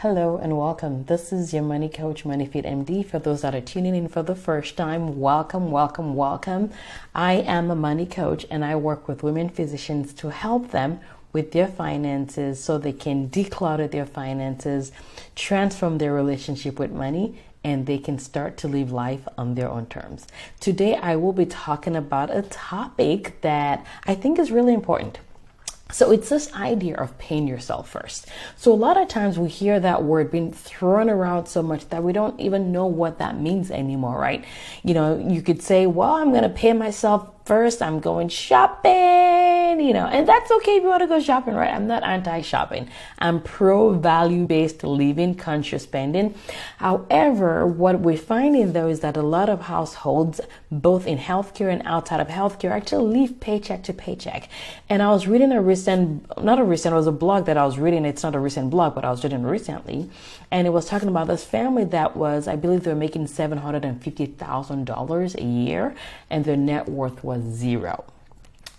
Hello and welcome. This is your money coach, MoneyFit MD. For those that are tuning in for the first time, welcome, welcome, welcome. I am a money coach and I work with women physicians to help them with their finances so they can declutter their finances, transform their relationship with money, and they can start to live life on their own terms. Today, I will be talking about a topic that I think is really important. So it's this idea of paying yourself first. So a lot of times we hear that word being thrown around so much that we don't even know what that means anymore, right? You know, you could say, well, I'm going to pay myself first. I'm going shopping, and that's okay if you want to go shopping, right? I'm not anti-shopping. I'm pro-value-based living, conscious spending. However, what we're finding though is that a lot of households, both in healthcare and outside of healthcare, actually live paycheck to paycheck. And I was reading it was a blog that I was reading. It's not a recent blog, but I was reading recently. And it was talking about this family that was, I believe they were making $750,000 a year and their net worth was zero.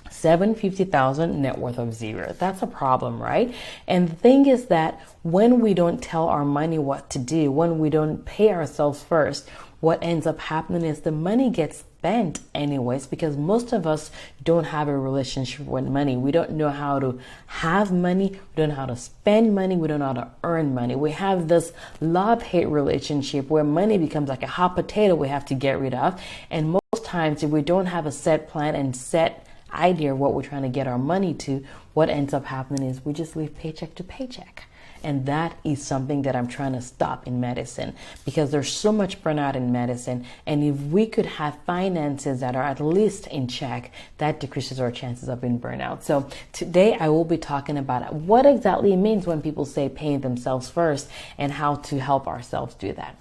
$750,000 net worth of zero. That's a problem, right? And the thing is that when we don't tell our money what to do, when we don't pay ourselves first, what ends up happening is the money gets spent anyways, because most of us don't have a relationship with money. We don't know how to have money. We don't know how to spend money. We don't know how to earn money. We have this love-hate relationship where money becomes like a hot potato we have to get rid of. And most times if we don't have a set plan and set idea of what we're trying to get our money to, what ends up happening is we just live paycheck to paycheck. And that is something that I'm trying to stop in medicine, because there's so much burnout in medicine. And if we could have finances that are at least in check, that decreases our chances of being burnout. So today I will be talking about what exactly it means when people say paying themselves first and how to help ourselves do that,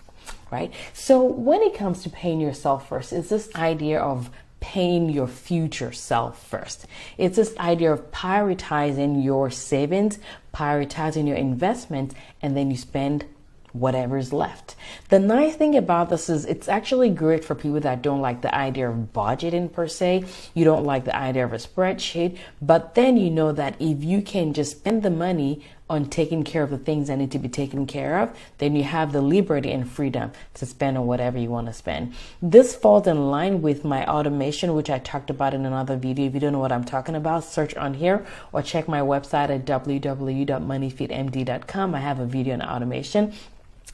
right? So when it comes to paying yourself first, it's this idea of paying your future self first. It's this idea of prioritizing your savings, prioritizing your investments, and then you spend whatever is left. The nice thing about this is it's actually great for people that don't like the idea of budgeting per se. You don't like the idea of a spreadsheet, but then you know that if you can just spend the money on taking care of the things that need to be taken care of, then you have the liberty and freedom to spend on whatever you want to spend. This falls in line with my automation, which I talked about in another video. If you don't know what I'm talking about, search on here or check my website at www.moneyfitmd.com. I have a video on automation.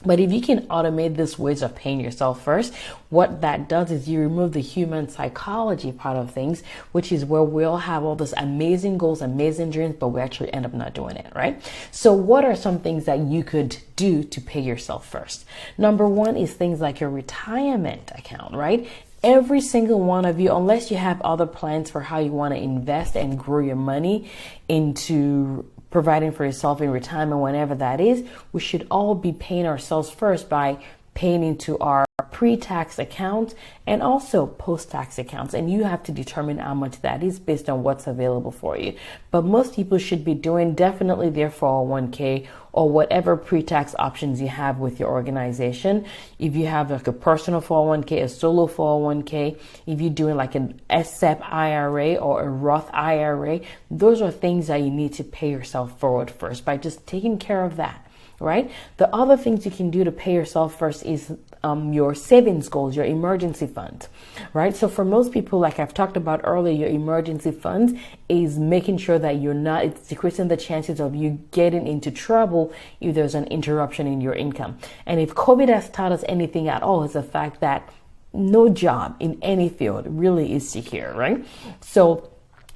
But if you can automate these ways of paying yourself first, what that does is you remove the human psychology part of things, which is where we all have all these amazing goals, amazing dreams, but we actually end up not doing it, right? So what are some things that you could do to pay yourself first? Number one is things like your retirement account, right? Every single one of you, unless you have other plans for how you want to invest and grow your money into providing for yourself in retirement, whenever that is, we should all be paying ourselves first by paying into our pre-tax accounts and also post-tax accounts. And you have to determine how much that is based on what's available for you. But most people should be doing definitely their 401k or whatever pre-tax options you have with your organization. If you have like a personal 401k, a solo 401k, if you're doing like an SEP IRA or a Roth IRA, those are things that you need to pay yourself forward first by just taking care of that. Right? The other things you can do to pay yourself first is your savings goals, your emergency funds, right? So for most people, like I've talked about earlier, your emergency funds is making sure that it's decreasing the chances of you getting into trouble if there's an interruption in your income. And if COVID has taught us anything at all, it's the fact that no job in any field really is secure, right? So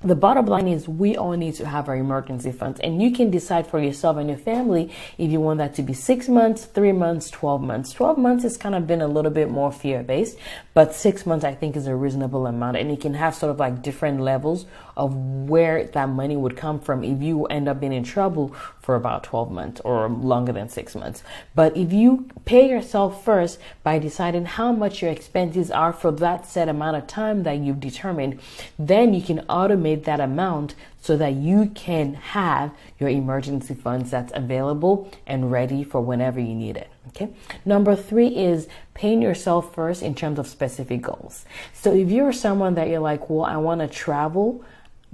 the bottom line is we all need to have our emergency funds, and you can decide for yourself and your family if you want that to be 6 months, 3 months, 12 months. 12 months has kind of been a little bit more fear-based, but 6 months I think is a reasonable amount, and you can have sort of like different levels of where that money would come from if you end up being in trouble for about 12 months or longer than 6 months. But if you pay yourself first by deciding how much your expenses are for that set amount of time that you've determined, then you can automate that amount so that you can have your emergency funds that's available and ready for whenever you need it. Okay. Number 3 is paying yourself first in terms of specific goals. So if you're someone that you're like, well, I want to travel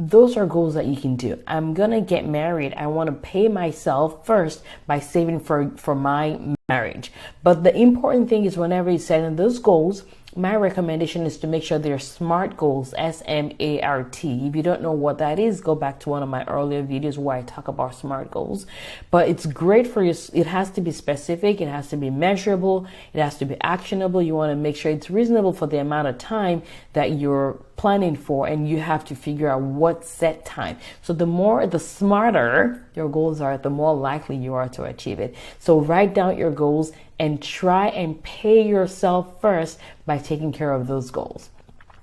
those are goals that you can do. I'm gonna get married. I want to pay myself first by saving for my marriage. But the important thing is, whenever you're setting those goals, my recommendation is to make sure they're SMART goals, SMART. If you don't know what that is, go back to one of my earlier videos where I talk about SMART goals. But it's great for you. It has to be specific. It has to be measurable. It has to be actionable. You want to make sure it's reasonable for the amount of time that you're planning for, and you have to figure out what set time. So the smarter your goals are, the more likely you are to achieve it. So write down your goals and try and pay yourself first by taking care of those goals.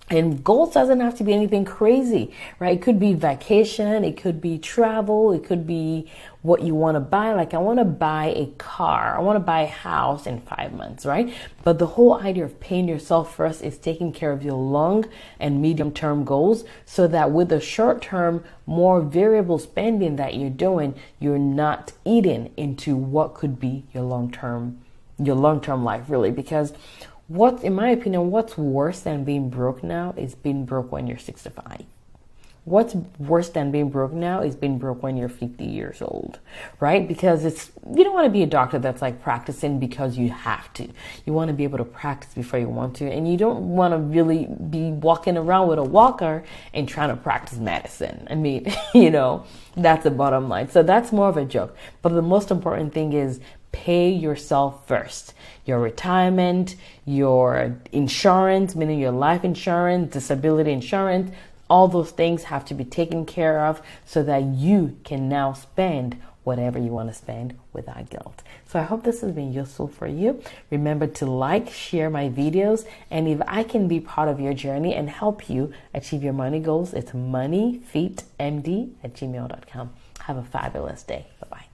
And goals doesn't have to be anything crazy, right? It could be vacation, it could be travel, it could be what you want to buy. Like, I want to buy a car, I want to buy a house in 5 months, right? But the whole idea of paying yourself first is taking care of your long and medium term goals, so that with the short term, more variable spending that you're doing, you're not eating into what could be your long term life, really. Because in my opinion, what's worse than being broke now is being broke when you're 65. What's worse than being broke now is being broke when you're 50 years old, right? Because you don't want to be a doctor that's like practicing because you have to. You want to be able to practice before you want to. And you don't want to really be walking around with a walker and trying to practice medicine. I mean, that's the bottom line. So that's more of a joke. But the most important thing is, pay yourself first. Your retirement, your insurance, meaning your life insurance, disability insurance, all those things have to be taken care of so that you can now spend whatever you want to spend without guilt. So I hope this has been useful for you. Remember to like, share my videos, and if I can be part of your journey and help you achieve your money goals, it's moneyfeetmd@gmail.com. Have a fabulous day. Bye-bye.